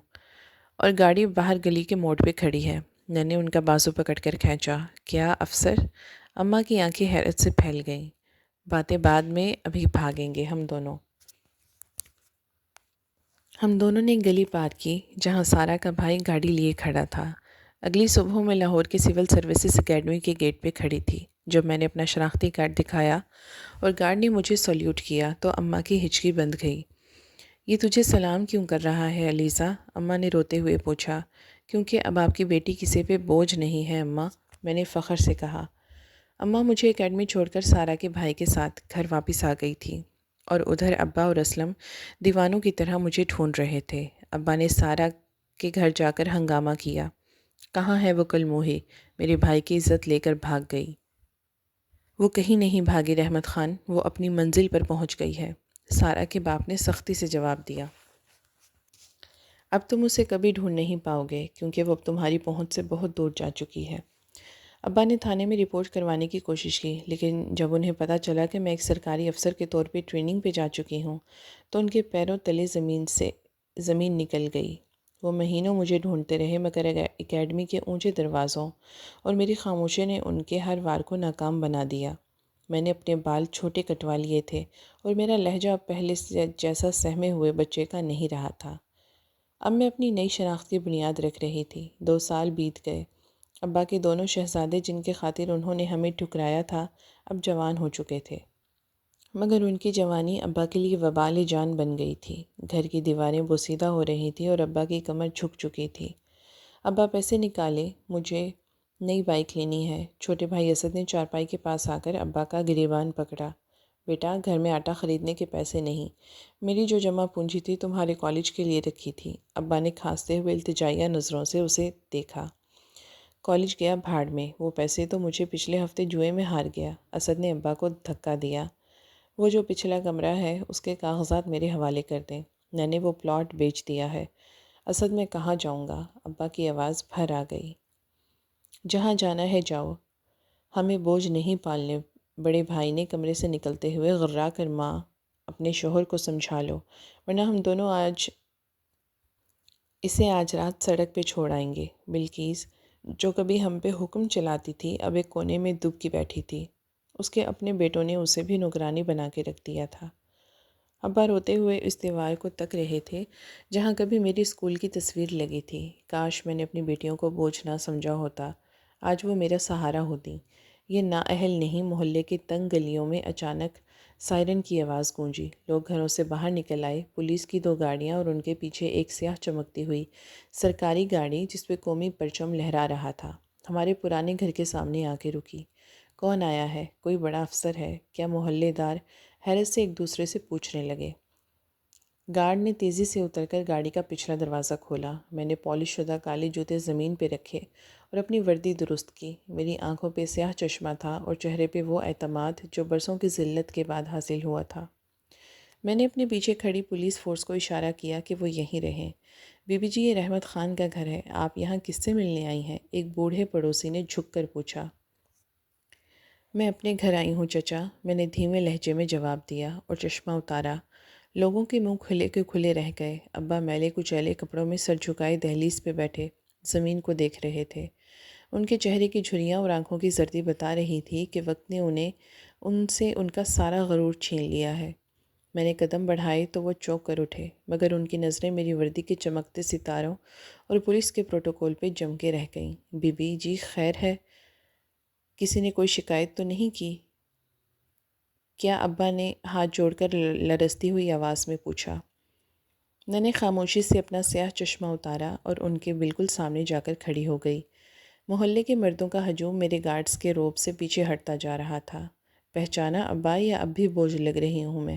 اور گاڑی باہر گلی کے موڑ پہ کھڑی ہے۔ میں نے ان کا بازو پکڑ کر کھینچا۔ کیا افسر؟ اماں کی آنکھیں حیرت سے پھیل گئیں۔ باتیں بعد میں، ابھی بھاگیں گے ہم دونوں۔ ہم دونوں نے گلی پار کی جہاں سارا کا بھائی گاڑی لیے کھڑا تھا۔ اگلی صبح میں لاہور کے سول سروسز اکیڈمی کے گیٹ پہ کھڑی تھی۔ جب میں نے اپنا شناختی کارڈ دکھایا اور گارڈ نے مجھے سلیوٹ کیا تو اماں کی ہچکی بندھ گئی۔ یہ تجھے سلام کیوں کر رہا ہے علیزہ؟ اماں نے روتے ہوئے پوچھا۔ کیونکہ اب آپ کی بیٹی کسی پہ بوجھ نہیں ہے اماں، میں نے فخر سے کہا۔ اماں مجھے اکیڈمی چھوڑ کر سارا کے بھائی کے ساتھ گھر واپس آ گئی تھی اور ادھر ابا اور اسلم دیوانوں کی طرح مجھے ڈھونڈ رہے تھے۔ ابا نے سارا کے گھر جا کر ہنگامہ کیا۔ کہاں ہے وہ کل موہی؟ میرے بھائی کی عزت لے کر بھاگ گئی۔ وہ کہیں نہیں بھاگی رحمت خان، وہ اپنی منزل پر پہنچ گئی ہے، سارا کے باپ نے سختی سے جواب دیا۔ اب تم اسے کبھی ڈھونڈ نہیں پاؤ گے کیونکہ وہ اب تمہاری پہنچ سے بہت دور جا چکی ہے۔ ابا نے تھانے میں رپورٹ کروانے کی کوشش کی، لیکن جب انہیں پتہ چلا کہ میں ایک سرکاری افسر کے طور پہ ٹریننگ پہ جا چکی ہوں تو ان کے پیروں تلے زمین نکل گئی۔ وہ مہینوں مجھے ڈھونڈتے رہے، مگر اکیڈمی کے اونچے دروازوں اور میری خاموشی نے ان کے ہر وار کو ناکام بنا دیا۔ میں نے اپنے بال چھوٹے کٹوا لیے تھے اور میرا لہجہ اب پہلے سے جیسا سہمے ہوئے بچے کا نہیں رہا تھا۔ اب میں اپنی نئی شناخت کی بنیاد رکھ رہی تھی۔ 2 سال بیت گئے۔ ابا کے دونوں شہزادے جن کے خاطر انہوں نے ہمیں ٹھکرایا تھا اب جوان ہو چکے تھے، مگر ان کی جوانی ابا کے لیے وبال جان بن گئی تھی۔ گھر کی دیواریں بوسیدہ ہو رہی تھیں اور ابا کی کمر جھک چکی تھی۔ ابا پیسے نکالے، مجھے نئی بائک لینی ہے۔ چھوٹے بھائی اسد نے چارپائی کے پاس آ کر ابا کا گریبان پکڑا۔ بیٹا، گھر میں آٹا خریدنے کے پیسے نہیں، میری جو جمع پونجی تھی تمہارے کالج کے لیے رکھی تھی۔ ابا نے کھانستے ہوئے التجائیہ نظروں سے اسے دیکھا۔ کالج گیا بھاڑ میں، وہ پیسے تو مجھے پچھلے ہفتے جوئے میں ہار گیا۔ اسد نے ابا کو دھکا دیا۔ وہ جو پچھلا کمرہ ہے اس کے کاغذات میرے حوالے کر دیں، میں نے وہ پلاٹ بیچ دیا ہے۔ اسد میں کہاں جاؤں گا؟ ابا کی آواز بھر آ گئی۔ جہاں جانا ہے جاؤ، ہمیں بوجھ نہیں پالنے۔ بڑے بھائی نے کمرے سے نکلتے ہوئے غرا کر ماں اپنے شوہر کو سمجھا لو، ورنہ ہم دونوں اسے آج رات سڑک پہ چھوڑ آئیں گے۔ بلقیس جو کبھی ہم پہ حکم چلاتی تھی اب ایک کونے میں دب کی بیٹھی تھی۔ اس کے اپنے بیٹوں نے اسے بھی نگرانی بنا کے رکھ دیا تھا۔ ابا روتے ہوئے اس دیوار کو تک رہے تھے جہاں کبھی میری اسکول کی تصویر لگی تھی۔ کاش میں نے اپنی بیٹیوں کو بوجھ نہ سمجھا ہوتا، آج وہ میرا سہارا ہوتی۔ یہ نااہل نہیں، محلے کی تنگ گلیوں میں اچانک سائرن کی آواز گونجی۔ لوگ گھروں سے باہر نکل آئے، پولیس کی 2 گاڑیاں اور ان کے پیچھے ایک سیاہ چمکتی ہوئی سرکاری گاڑی جس پہ قومی پرچم لہرا رہا تھا، ہمارے پرانے گھر کے سامنے آ کے رکی۔ کون آیا ہے؟ کوئی بڑا افسر ہے کیا؟ محلے دار حیرت سے ایک دوسرے سے پوچھنے لگے۔ گارڈ نے تیزی سے اتر کر گاڑی کا پچھلا دروازہ کھولا۔ میں نے پالش شدہ کالے جوتے زمین پہ رکھے اور اپنی وردی درست کی۔ میری آنکھوں پہ سیاہ چشمہ تھا اور چہرے پہ وہ اعتماد جو برسوں کی ذلت کے بعد حاصل ہوا تھا۔ میں نے اپنے پیچھے کھڑی پولیس فورس کو اشارہ کیا کہ وہ یہیں رہیں۔ بی بی جی، یہ رحمت خان کا گھر ہے، آپ یہاں کس سے ملنے آئی ہیں؟ ایک بوڑھے پڑوسی نے جھک کر پوچھا۔ میں اپنے گھر آئی ہوں چچا، میں نے دھیمے لہجے میں جواب دیا اور چشمہ اتارا۔ لوگوں کے منہ کھلے کے کھلے رہ گئے۔ ابا میلے کچیلے کپڑوں میں سر جھکائے دہلیز پہ بیٹھے زمین کو دیکھ رہے تھے۔ ان کے چہرے کی جھریاں اور آنکھوں کی زردی بتا رہی تھی کہ وقت نے ان سے ان کا سارا غرور چھین لیا ہے۔ میں نے قدم بڑھائے تو وہ چونک کر اٹھے، مگر ان کی نظریں میری وردی کے چمکتے ستاروں اور پولیس کے پروٹوکول پہ جم کے رہ گئیں۔ بی بی جی خیر ہے؟ کسی نے کوئی شکایت تو نہیں کی کیا؟ ابا نے ہاتھ جوڑ کر لرزتی ہوئی آواز میں پوچھا۔ میں نے خاموشی سے اپنا سیاہ چشمہ اتارا اور ان کے بالکل سامنے جا کر کھڑی ہو گئی۔ محلے کے مردوں کا ہجوم میرے گارڈز کے روب سے پیچھے ہٹتا جا رہا تھا۔ پہچانا ابا یا اب بھی بوجھ لگ رہی ہوں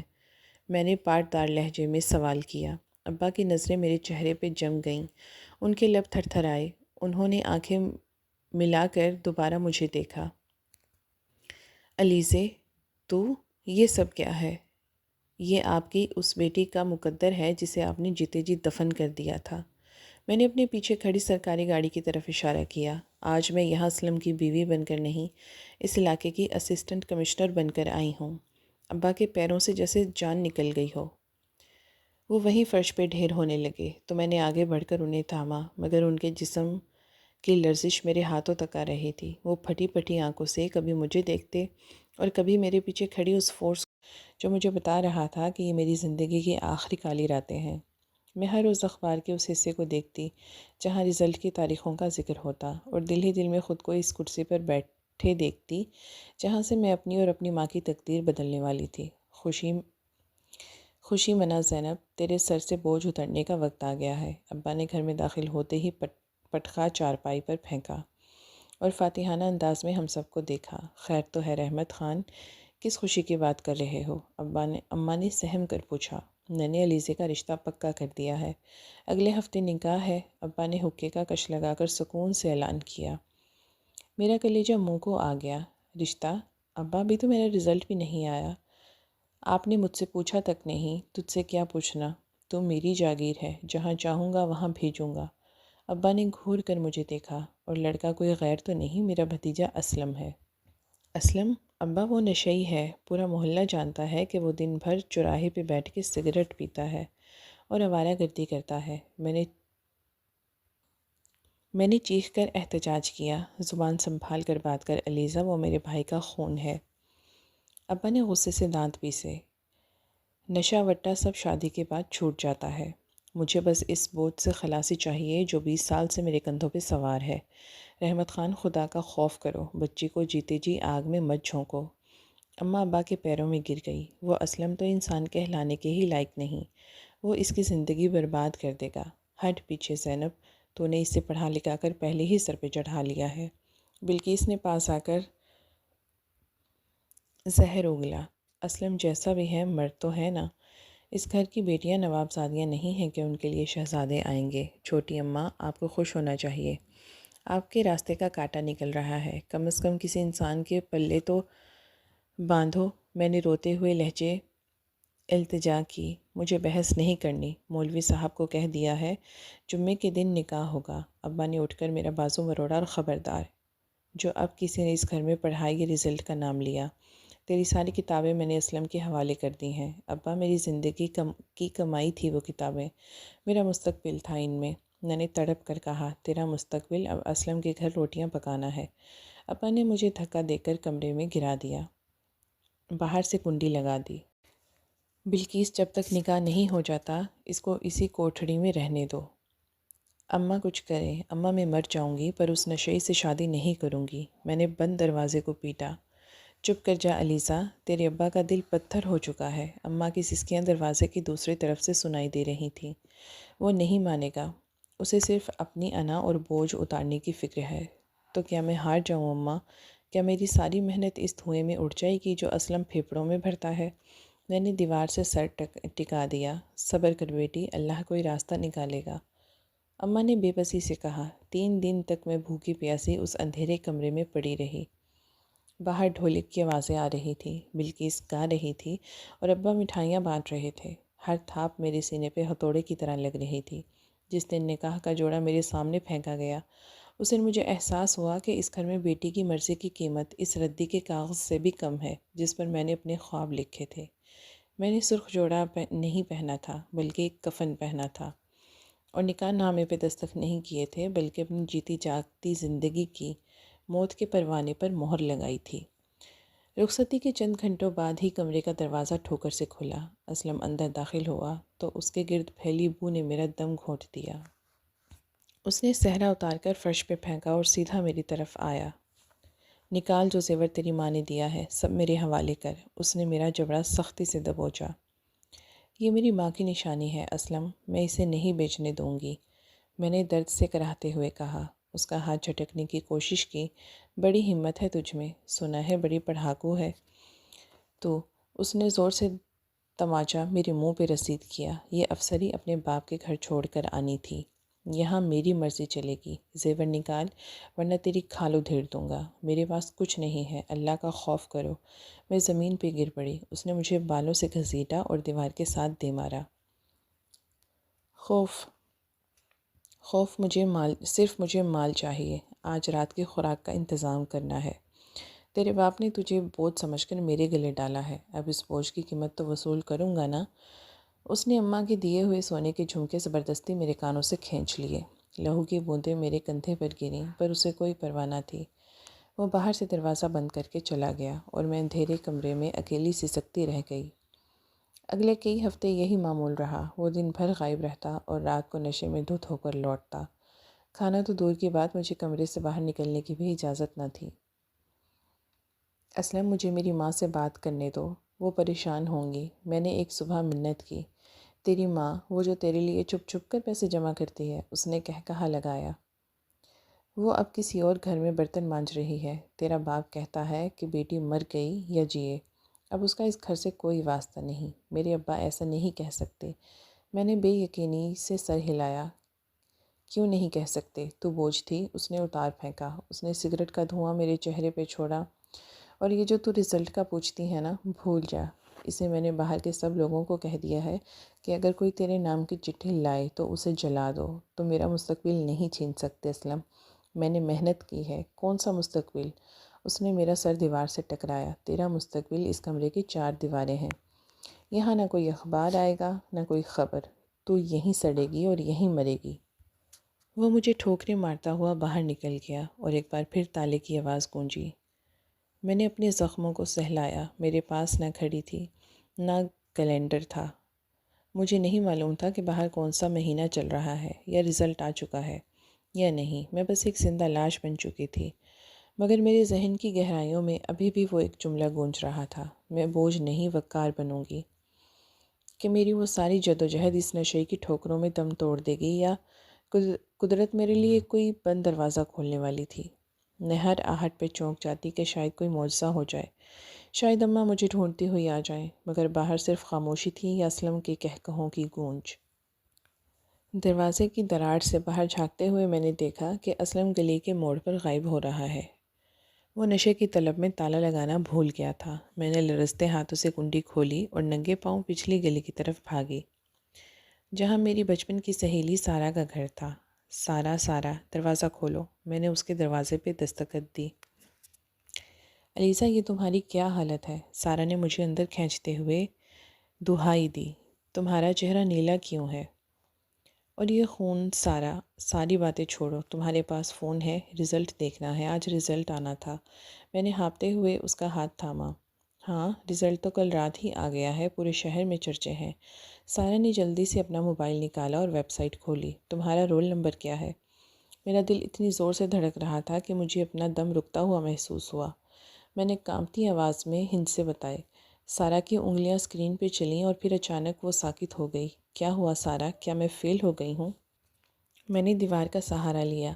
میں نے پاٹ دار لہجے میں سوال کیا۔ ابا کی نظریں میرے چہرے پہ جم گئیں، ان کے لب تھر تھر آئے۔ انہوں نے آنکھیں ملا کر دوبارہ مجھے دیکھا۔ علیزے، تو یہ سب کیا ہے؟ یہ آپ کی اس بیٹی کا مقدر ہے جسے آپ نے جیتے جی دفن کر دیا تھا۔ میں نے اپنے پیچھے کھڑی سرکاری گاڑی کی طرف اشارہ کیا۔ آج میں یہاں اسلم کی بیوی بن کر نہیں، اس علاقے کی اسسٹنٹ کمشنر بن کر آئی ہوں۔ ابا کے پیروں سے جیسے جان نکل گئی ہو، وہ وہیں فرش پہ ڈھیر ہونے لگے تو میں نے آگے بڑھ کر انہیں تھاما، مگر ان کے جسم کی لرزش میرے ہاتھوں تک آ رہی تھی۔ وہ پھٹی پھٹی آنکھوں سے کبھی مجھے دیکھتے اور کبھی میرے پیچھے کھڑی اس فورس جو مجھے بتا رہا تھا کہ یہ میری زندگی کی آخری کالی راتیں ہیں۔ میں ہر روز اخبار کے اس حصے کو دیکھتی جہاں رزلٹ کی تاریخوں کا ذکر ہوتا اور دل ہی دل میں خود کو اس کرسی پر بیٹھے دیکھتی جہاں سے میں اپنی اور اپنی ماں کی تقدیر بدلنے والی تھی۔ خوشی منا زینب، تیرے سر سے بوجھ اترنے کا وقت آ گیا ہے۔ ابا نے گھر میں داخل ہوتے ہی پٹخا چارپائی پر پھینکا اور فاتحانہ انداز میں ہم سب کو دیکھا۔ خیر تو ہے رحمت خان، کس خوشی کی بات کر رہے ہو؟ اماں نے سہم کر پوچھا۔ میں نے علیزے کا رشتہ پکا کر دیا ہے، اگلے ہفتے نکاح ہے۔ ابا نے حقے کا کش لگا کر سکون سے اعلان کیا۔ میرا کلیجہ منہ کو آ گیا۔ رشتہ؟ ابا ابھی تو میرا رزلٹ بھی نہیں آیا۔ آپ نے مجھ سے پوچھا تک نہیں، تجھ سے کیا پوچھنا؟ تو میری جاگیر ہے، جہاں چاہوں گا وہاں بھیجوں گا۔ ابا نے گھور کر مجھے دیکھا، اور لڑکا کوئی غیر تو نہیں، میرا بھتیجا اسلم ہے۔ اسلم؟ ابا وہ نشئی ہے، پورا محلہ جانتا ہے کہ وہ دن بھر چوراہے پہ بیٹھ کے سگریٹ پیتا ہے اور آوارہ گردی کرتا ہے۔ میں نے چیخ کر احتجاج کیا، زبان سنبھال کر بات کر علیزہ، وہ میرے بھائی کا خون ہے۔ ابا نے غصے سے دانت پیسے۔ نشہ وٹا سب شادی کے بعد چھوٹ جاتا ہے، مجھے بس اس بوجھ سے خلاصی چاہیے جو 20 سال سے میرے کندھوں پہ سوار ہے۔ رحمت خان، خدا کا خوف کرو، بچی کو جیتے جی آگ میں مت جھونکو۔ اماں ابا کے پیروں میں گر گئی۔ وہ اسلم تو انسان کہلانے کے ہی لائق نہیں، وہ اس کی زندگی برباد کر دے گا۔ ہٹ پیچھے زینب، تو نے اسے پڑھا لکھا کر پہلے ہی سر پہ چڑھا لیا ہے۔ بلقیس نے پاس آ کر زہر اگلا۔ اسلم جیسا بھی ہے مرد تو ہے نا، اس گھر کی بیٹیاں نواب زادیاں نہیں ہیں کہ ان کے لیے شہزادے آئیں گے۔ چھوٹی اماں، آپ کو خوش ہونا چاہیے، آپ کے راستے کا کانٹا نکل رہا ہے، کم از کم کسی انسان کے پلے تو باندھو۔ میں نے روتے ہوئے لہجے التجا کی، مجھے بحث نہیں کرنی، مولوی صاحب کو کہہ دیا ہے جمعے کے دن نکاح ہوگا۔ ابا نے اٹھ کر میرا بازو مروڑا، اور خبردار، جو اب کسی نے اس گھر میں پڑھائی یا رزلٹ کا نام لیا، تیری ساری کتابیں میں نے اسلم کے حوالے کر دی ہیں۔ ابا میری زندگی کی کمائی تھی وہ کتابیں، میرا مستقبل تھا ان میں نے تڑپ کر کہا، تیرا مستقبل اب اسلم کے گھر روٹیاں پکانا ہے۔ ابا نے مجھے دھکا دے کر کمرے میں گرا دیا، باہر سے کنڈی لگا دی۔ بلقیس، جب تک نکاح نہیں ہو جاتا اس کو اسی کوٹھڑی میں رہنے دو۔ اماں کچھ کریں، اماں میں مر جاؤں گی پر اس نشئی سے شادی نہیں کروں گی۔ میں نے بند دروازے کو پیٹا۔ چپ کر جا علیزہ، تیرے ابا کا دل پتھر ہو چکا ہے۔ اماں کی سسکیاں دروازے کی دوسری طرف سے سنائی دے رہی تھیں۔ وہ نہیں مانے گا، اسے صرف اپنی انا اور بوجھ اتارنے کی فکر ہے۔ تو کیا میں ہار جاؤں اماں؟ کیا میری ساری محنت اس دھوئیں میں اڑ جائے گی جو اسلم پھیپھڑوں میں بھرتا ہے؟ میں نے دیوار سے سر ٹکا دیا۔ صبر کر بیٹی، اللہ کوئی راستہ نکالے گا۔ اماں نے بے بسی سے کہا۔ 3 دن تک میں بھوکی پیاسی اس اندھیرے کمرے میں پڑی رہی۔ باہر ڈھولک کی آوازیں آ رہی تھیں، بلقیس گا رہی تھی، اور ابا مٹھائیاں بانٹ رہے تھے۔ ہر تھاپ میرے سینے پہ ہتھوڑے کی طرح لگ رہی تھی۔ جس دن نکاح کا جوڑا میرے سامنے پھینکا گیا، اس دن مجھے احساس ہوا کہ اس گھر میں بیٹی کی مرضی کی قیمت اس ردی کے کاغذ سے بھی کم ہے جس پر میں نے اپنے خواب لکھے تھے۔ میں نے سرخ جوڑا نہیں پہنا تھا بلکہ ایک کفن پہنا تھا، اور نکاح نامے پہ دستخط نہیں کیے تھے بلکہ اپنی جیتی جاگتی زندگی کی موت کے پروانے پر مہر لگائی تھی۔ رخصتی کے چند گھنٹوں بعد ہی کمرے کا دروازہ ٹھوکر سے کھلا۔ اسلم اندر داخل ہوا تو اس کے گرد پھیلی بو نے میرا دم گھونٹ دیا۔ اس نے صحرا اتار کر فرش پہ پھینکا اور سیدھا میری طرف آیا۔ نکال جو زیور تیری ماں نے دیا ہے، سب میرے حوالے کر۔ اس نے میرا جبڑا سختی سے دبوچا۔ یہ میری ماں کی نشانی ہے اسلم، میں اسے نہیں بیچنے دوں گی، میں نے درد سے کراہتے ہوئے کہا۔ اس کا ہاتھ جھٹکنے کی کوشش کی۔ بڑی ہمت ہے تجھ میں، سنا ہے بڑی پڑھاکو ہے تو۔ اس نے زور سے تماچا میرے منہ پہ رسید کیا۔ یہ افسری اپنے باپ کے گھر چھوڑ کر آنی تھی، یہاں میری مرضی چلے گی۔ زیور نکال ورنہ تیری کھال ادھیڑ دوں گا۔ میرے پاس کچھ نہیں ہے، اللہ کا خوف کرو۔ میں زمین پہ گر پڑی۔ اس نے مجھے بالوں سے گھسیٹا اور دیوار کے ساتھ دے مارا۔ خوف صرف مجھے مال چاہیے، آج رات کی خوراک کا انتظام کرنا ہے۔ تیرے باپ نے تجھے بوجھ سمجھ کر میرے گلے ڈالا ہے، اب اس بوجھ کی قیمت تو وصول کروں گا نا۔ اس نے اماں کے دیے ہوئے سونے کے جھمکے زبردستی میرے کانوں سے کھینچ لیے۔ لہو کی بوندیں میرے کندھے پر گریں پر اسے کوئی پرواہ نہ تھی۔ وہ باہر سے دروازہ بند کر کے چلا گیا اور میں اندھیرے کمرے میں اکیلی سسکتی رہ گئی۔ اگلے کئی ہفتے یہی معمول رہا۔ وہ دن بھر غائب رہتا اور رات کو نشے میں دھت ہو کر لوٹتا۔ کھانا تو دور کی بات، مجھے کمرے سے باہر نکلنے کی بھی اجازت نہ تھی۔ اسلم، مجھے میری ماں سے بات کرنے دو، وہ پریشان ہوں گی۔ میں نے ایک صبح منت کی۔ تیری ماں، وہ جو تیرے لیے چھپ چھپ کر پیسے جمع کرتی ہے، اس نے کہا لگایا۔ وہ اب کسی اور گھر میں برتن مانج رہی ہے۔ تیرا باپ کہتا ہے کہ بیٹی مر گئی یا جیے، اب اس کا اس گھر سے کوئی واسطہ نہیں۔ میرے ابا ایسا نہیں کہہ سکتے۔ میں نے بے یقینی سے سر ہلایا۔ کیوں نہیں کہہ سکتے؟ تو بوجھ تھی۔ اس نے اتار پھینکا۔ اس نے سگریٹ کا دھواں میرے چہرے پہ چھوڑا۔ اور یہ جو تو رزلٹ کا پوچھتی ہے نا، بھول جا۔ اسے میں نے باہر کے سب لوگوں کو کہہ دیا ہے کہ اگر کوئی تیرے نام کی چٹھی لائے تو اسے جلا دو۔ تو میرا مستقبل نہیں چھین سکتے اسلم۔ میں نے محنت کی ہے۔ کون سا مستقبل؟ اس نے میرا سر دیوار سے ٹکرایا۔ تیرا مستقبل اس کمرے کی 4 دیواریں ہیں۔ یہاں نہ کوئی اخبار آئے گا، نہ کوئی خبر۔ تو یہیں سڑے گی اور یہیں مرے گی۔ وہ مجھے ٹھوکریں مارتا ہوا باہر نکل گیا اور ایک بار پھر تالے کی آواز گونجی۔ میں نے اپنے زخموں کو سہلایا۔ میرے پاس نہ گھڑی تھی، نہ کیلنڈر تھا۔ مجھے نہیں معلوم تھا کہ باہر کون سا مہینہ چل رہا ہے، یا رزلٹ آ چکا ہے یا نہیں۔ میں بس ایک زندہ لاش بن چکی تھی، مگر میرے ذہن کی گہرائیوں میں ابھی بھی وہ ایک جملہ گونج رہا تھا: میں بوجھ نہیں، وقار بنوں گی۔ کہ میری وہ ساری جدوجہد اس نشے کی ٹھوکروں میں دم توڑ دے گی، یا قدرت میرے لیے کوئی بند دروازہ کھولنے والی تھی۔ میں ہر آہٹ پہ چونک جاتی کہ شاید کوئی معجزہ ہو جائے، شاید اماں مجھے ڈھونڈتی ہوئی آ جائیں، مگر باہر صرف خاموشی تھی یا اسلم کے کہکہوں کی گونج۔ دروازے کی دراڑ سے باہر جھانکتے ہوئے میں نے دیکھا کہ اسلم گلی کے موڑ پر غائب ہو رہا ہے۔ وہ نشے کی طلب میں تالا لگانا بھول گیا تھا۔ میں نے لرزتے ہاتھوں سے کنڈی کھولی اور ننگے پاؤں پچھلی گلی کی طرف بھاگی، جہاں میری بچپن کی سہیلی سارا کا گھر تھا۔ سارا، سارا، دروازہ کھولو۔ میں نے اس کے دروازے پہ دستک دی۔ علیزہ، یہ تمہاری کیا حالت ہے؟ سارا نے مجھے اندر کھینچتے ہوئے دہائی دی۔ تمہارا چہرہ نیلا کیوں ہے؟ اور یہ خون؟ سارا، ساری باتیں چھوڑو۔ تمہارے پاس فون ہے، رزلٹ دیکھنا ہے، آج رزلٹ آنا تھا۔ میں نے ہانپتے ہوئے اس کا ہاتھ تھاما۔ ہاں، رزلٹ تو کل رات ہی آ گیا ہے، پورے شہر میں چرچے ہیں۔ سارا نے جلدی سے اپنا موبائل نکالا اور ویب سائٹ کھولی۔ تمہارا رول نمبر کیا ہے؟ میرا دل اتنی زور سے دھڑک رہا تھا کہ مجھے اپنا دم رکتا ہوا محسوس ہوا۔ میں نے کانپتی آواز میں ہنس سے بتائے۔ سارا کی انگلیاں اسکرین پہ چلیں اور پھر اچانک وہ ساکت ہو گئی۔ کیا ہوا سارا؟ کیا میں فیل ہو گئی ہوں؟ میں نے دیوار کا سہارا لیا۔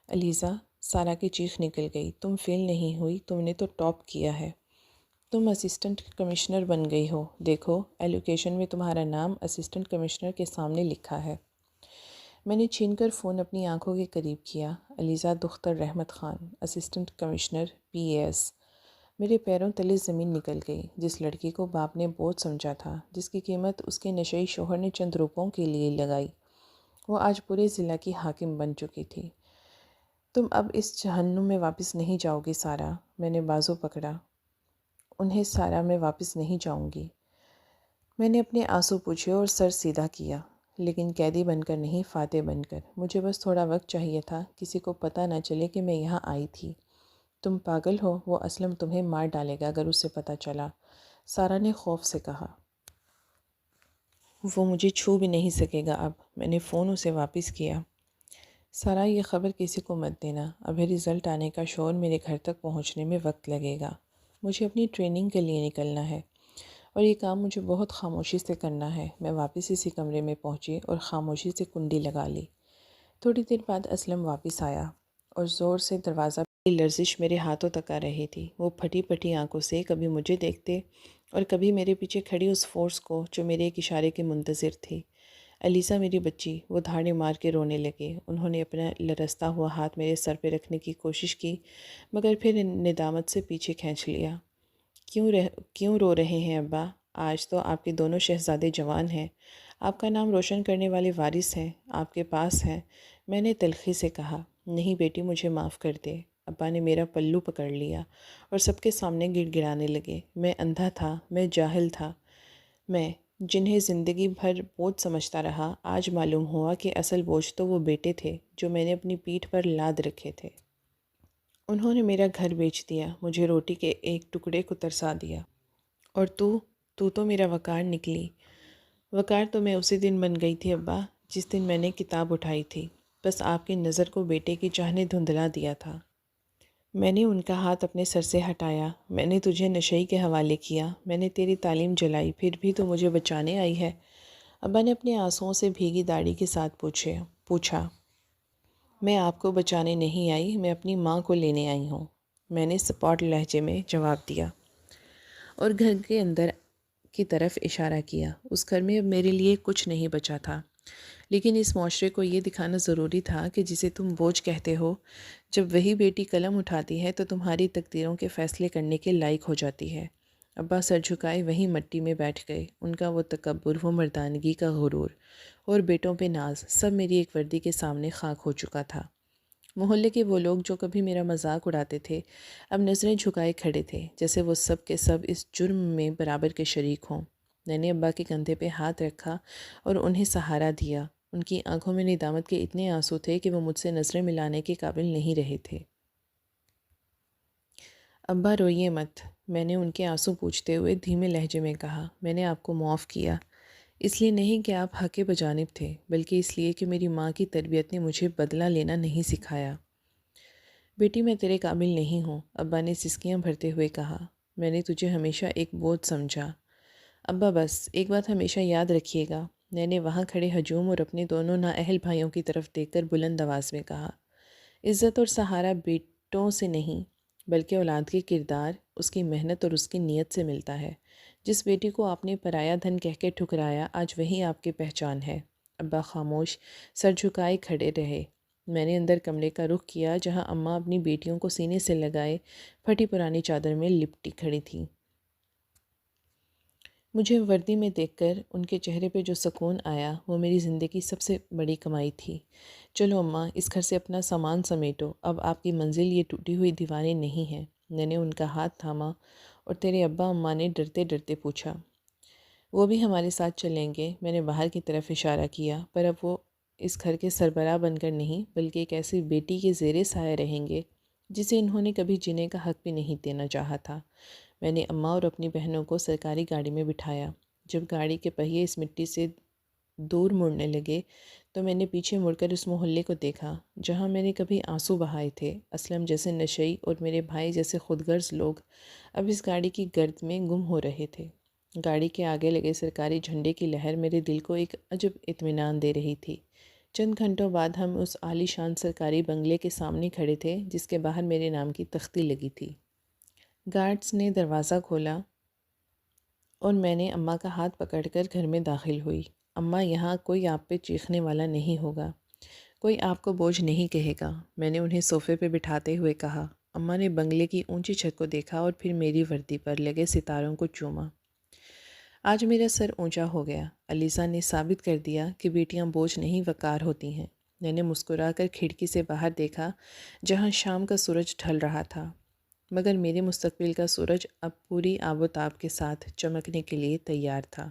علیزہ، سارا کی چیخ نکل گئی، تم فیل نہیں ہوئی، تم نے تو ٹاپ کیا ہے۔ تم اسسٹنٹ کمشنر بن گئی ہو۔ دیکھو، ایلوکیشن میں تمہارا نام اسسٹنٹ کمشنر کے سامنے لکھا ہے۔ میں نے چھین کر فون اپنی آنکھوں کے قریب کیا۔ علیزہ دختر رحمت خان، اسسٹنٹ کمشنر PAS۔ میرے پیروں تلے زمین نکل گئی۔ جس لڑکی کو باپ نے بوجھ سمجھا تھا، جس کی قیمت اس کے نشئی شوہر نے چند روپوں کے لیے لگائی، وہ آج پورے ضلع کی حاکم بن چکی تھی۔ تم اب اس جہنم میں واپس نہیں جاؤ گی سارا۔ میں نے بازو پکڑا۔ انہیں سارا، میں واپس نہیں جاؤں گی۔ میں نے اپنے آنسو پوچھے اور سر سیدھا کیا، لیکن قیدی بن کر نہیں، فاتح بن کر۔ مجھے بس تھوڑا وقت چاہیے تھا، کسی کو پتہ نہ چلے کہ میں یہاں آئی تھی۔ تم پاگل ہو، وہ اسلم تمہیں مار ڈالے گا اگر اسے پتہ چلا، سارا نے خوف سے کہا۔ وہ مجھے چھو بھی نہیں سکے گا اب۔ میں نے فون اسے واپس کیا۔ سارا، یہ خبر کسی کو مت دینا، ابھی رزلٹ آنے کا شور میرے گھر تک پہنچنے میں وقت لگے گا۔ مجھے اپنی ٹریننگ کے لیے نکلنا ہے، اور یہ کام مجھے بہت خاموشی سے کرنا ہے۔ میں واپس اسی کمرے میں پہنچی اور خاموشی سے کنڈی لگا لی۔ تھوڑی دیر بعد اسلم واپس آیا اور زور سے دروازہ کی لرزش میرے ہاتھوں تک آ رہی تھی۔ وہ پھٹی پھٹی آنکھوں سے کبھی مجھے دیکھتے اور کبھی میرے پیچھے کھڑی اس فورس کو جو میرے ایک اشارے کے منتظر تھی۔ علیزہ میری بچی، وہ دھاڑے مار کے رونے لگے۔ انہوں نے اپنا لرزتا ہوا ہاتھ میرے سر پہ رکھنے کی کوشش کی، مگر پھر ندامت سے پیچھے کھینچ لیا۔ کیوں رو رہے ہیں ابا؟ آج تو آپ کے دونوں شہزادے جوان ہیں، آپ کا نام روشن کرنے والے وارث ہیں، آپ کے پاس ہیں۔ میں نے تلخی سے کہا، نہیں بیٹی، مجھے معاف کر دے۔ ابا نے میرا پلو پکڑ لیا اور سب کے سامنے گڑ گڑانے لگے۔ میں اندھا تھا، میں جاہل تھا۔ میں، جنہیں زندگی بھر بوجھ سمجھتا رہا، آج معلوم ہوا کہ اصل بوجھ تو وہ بیٹے تھے جو میں نے اپنی پیٹھ پر لاد رکھے تھے۔ انہوں نے میرا گھر بیچ دیا، مجھے روٹی کے ایک ٹکڑے کو ترسا دیا، اور تو میرا وقار نکلی۔ وقار تو میں اسی دن بن گئی تھی ابا، جس دن میں نے کتاب اٹھائی تھی، بس آپ کی نظر کو بیٹے کی چاہ نے دھندلا دیا تھا۔ میں نے ان کا ہاتھ اپنے سر سے ہٹایا۔ میں نے تجھے نشئی کے حوالے کیا، میں نے تیری تعلیم جلائی، پھر بھی تو مجھے بچانے آئی ہے۔ ابا نے اپنے آنسوؤں سے بھیگی داڑھی کے ساتھ پوچھا۔ میں آپ کو بچانے نہیں آئی، میں اپنی ماں کو لینے آئی ہوں، میں نے سپاٹ لہجے میں جواب دیا۔ اور گھر کے اندر کی طرف اشارہ کیا۔ اس گھر میں اب میرے لیے کچھ نہیں بچا تھا، لیکن اس معاشرے کو یہ دکھانا ضروری تھا کہ جسے تم بوجھ کہتے ہو، جب وہی بیٹی قلم اٹھاتی ہے تو تمہاری تقدیروں کے فیصلے کرنے کے لائق ہو جاتی ہے۔ ابا سر جھکائے وہیں مٹی میں بیٹھ گئے۔ ان کا وہ تکبر، وہ مردانگی کا غرور اور بیٹوں پہ ناز، سب میری ایک وردی کے سامنے خاک ہو چکا تھا۔ محلے کے وہ لوگ جو کبھی میرا مذاق اڑاتے تھے، اب نظریں جھکائے کھڑے تھے، جیسے وہ سب کے سب اس جرم میں برابر کے شریک ہوں۔ میں نے ابا کے کندھے پہ ہاتھ رکھا اور انہیں سہارا دیا۔ ان کی آنکھوں میں ندامت کے اتنے آنسو تھے کہ وہ مجھ سے نظریں ملانے کے قابل نہیں رہے تھے۔ ابا روئیے مت، میں نے ان کے آنسو پوچھتے ہوئے دھیمے لہجے میں کہا۔ میں نے آپ کو معاف کیا، اس لیے نہیں کہ آپ حق بجانب تھے، بلکہ اس لیے کہ میری ماں کی تربیت نے مجھے بدلہ لینا نہیں سکھایا۔ بیٹی میں تیرے قابل نہیں ہوں، ابا نے سسکیاں بھرتے ہوئے کہا۔ میں نے تجھے ہمیشہ ایک بوجھ سمجھا۔ ابا بس ایک بات ہمیشہ یاد رکھیے گا، میں نے وہاں کھڑے ہجوم اور اپنے دونوں نااہل بھائیوں کی طرف دیکھ کر بلند آواز میں کہا۔ عزت اور سہارا بیٹوں سے نہیں، بلکہ اولاد کے کردار، اس کی محنت اور اس کی نیت سے ملتا ہے۔ جس بیٹی کو آپ نے پرایا دھن کہہ کے ٹھکرایا، آج وہی آپ کی پہچان ہے۔ ابا خاموش، سر جھکائے کھڑے رہے۔ میں نے اندر کمرے کا رخ کیا جہاں اماں اپنی بیٹیوں کو سینے سے لگائے پھٹی پرانی چادر میں لپٹی کھڑی تھیں۔ مجھے وردی میں دیکھ کر ان کے چہرے پہ جو سکون آیا وہ میری زندگی کی سب سے بڑی کمائی تھی۔ چلو اماں، اس گھر سے اپنا سامان سمیٹو، اب آپ کی منزل یہ ٹوٹی ہوئی دیواریں نہیں ہیں۔ میں نے ان کا ہاتھ تھاما اور تیرے ابا اماں نے ڈرتے ڈرتے پوچھا۔ وہ بھی ہمارے ساتھ چلیں گے؟ میں نے باہر کی طرف اشارہ کیا، پر اب وہ اس گھر کے سربراہ بن کر نہیں، بلکہ ایک ایسی بیٹی کے زیر سایہ رہیں گے جسے انہوں نے کبھی جینے کا حق بھی نہیں دینا چاہا تھا۔ میں نے اماں اور اپنی بہنوں کو سرکاری گاڑی میں بٹھایا۔ جب گاڑی کے پہیے اس مٹی سے دور مڑنے لگے تو میں نے پیچھے مڑ کر اس محلے کو دیکھا جہاں میں نے کبھی آنسو بہائے تھے۔ اسلم جیسے نشئی اور میرے بھائی جیسے خود غرض لوگ اب اس گاڑی کی گرد میں گم ہو رہے تھے۔ گاڑی کے آگے لگے سرکاری جھنڈے کی لہر میرے دل کو ایک عجب اطمینان دے رہی تھی۔ چند گھنٹوں بعد ہم اس عالی شان سرکاری بنگلے کے سامنے کھڑے تھے جس کے باہر میرے نام کی تختی لگی تھی۔ گارڈز نے دروازہ کھولا اور میں نے اماں کا ہاتھ پکڑ کر گھر میں داخل ہوئی۔ اماں، یہاں کوئی آپ پہ چیخنے والا نہیں ہوگا، کوئی آپ کو بوجھ نہیں کہے گا، میں نے انہیں صوفے پہ بٹھاتے ہوئے کہا۔ اماں نے بنگلے کی اونچی چھت کو دیکھا اور پھر میری وردی پر لگے ستاروں کو چوما۔ آج میرا سر اونچا ہو گیا، علیزہ نے ثابت کر دیا کہ بیٹیاں بوجھ نہیں وقار ہوتی ہیں۔ میں نے مسکرا کر کھڑکی سے باہر دیکھا جہاں شام کا سورج ڈھل رہا تھا، مگر میرے مستقبل کا سورج اب پوری آب و تاب کے ساتھ چمکنے کے لیے تیار تھا۔